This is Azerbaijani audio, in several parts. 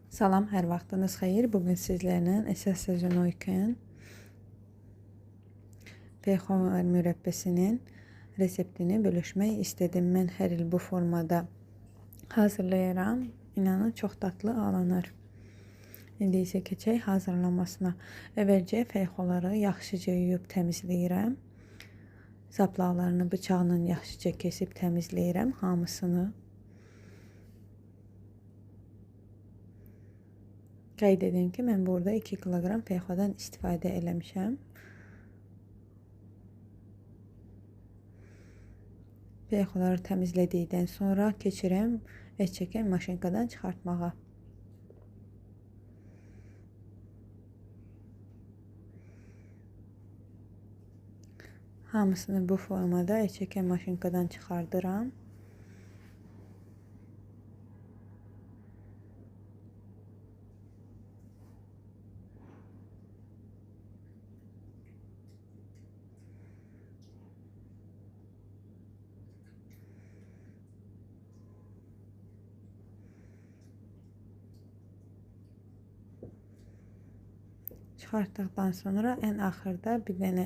Salam, hər vaxtınız xeyir. Bugün sizlərlə əsas sezon oykən peyxovar mürəbbəsinin reseptini bölüşmək istədim. Mən hər il bu formada hazırlayıram. İnanın çox dadlı alınır. İndi isə keçək hazırlamasına. Əvvəlcə feyxoları yaxşıca yuyub təmizləyirəm. Saplaqlarını bıçaqla yaxşıca kesib təmizləyirəm hamısını. Qeyd edin ki, mən burada 2 kiloqram peyxodan istifadə eləmişəm. Peyxoları təmizlədikdən sonra keçirəm et çəkən maşınkadan çıxartmağa. Hamısını bu formada et çəkən maşınkadan çıxardıram. Çıxartdıqdan sonra ən axırda bir dənə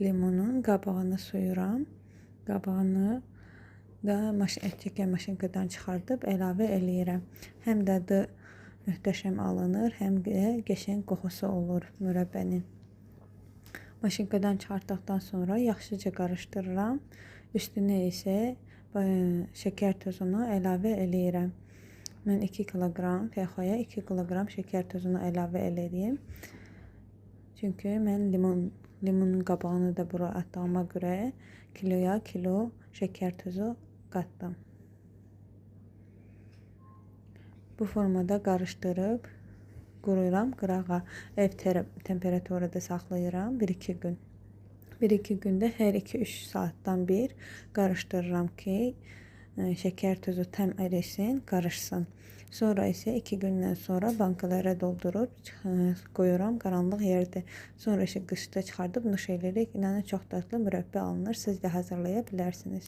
limonun qabığını soyuram. Qabığını da et çəkən maşınkadan çıxardıb əlavə eləyirəm. Həm dadı möhtəşəm alınır, həm də qəşəng qoxusu olur mürəbbənin. Maşınkadan çıxartdıqdan sonra yaxşıca qarışdırıram. Üstünə isə şəkər tozunu əlavə eləyirəm. Mən 2 kiloqram peyxoya 2 kiloqram şəkər tozunu əlavə eləyirəm. Çünki mən limonun qabağını da bura atdığıma görə kiloya kilo şəkər tozu qatdım. Bu formada qarışdırıb quruyuram qırağa. Ev temperaturada saxlayıram 1-2 gün. 1-2 gündə hər 2-3 saatdan bir qarışdırıram ki, şəkər tozu tam ərisin, qarışsın. Sonra isə 2 gündən sonra bankalara doldurub qoyuram qaranlıq yerdə. Sonra isə qışda çıxardıb nuş edirik. İnanın çox dadlı mürəbbə alınır. Siz də hazırlaya bilərsiniz.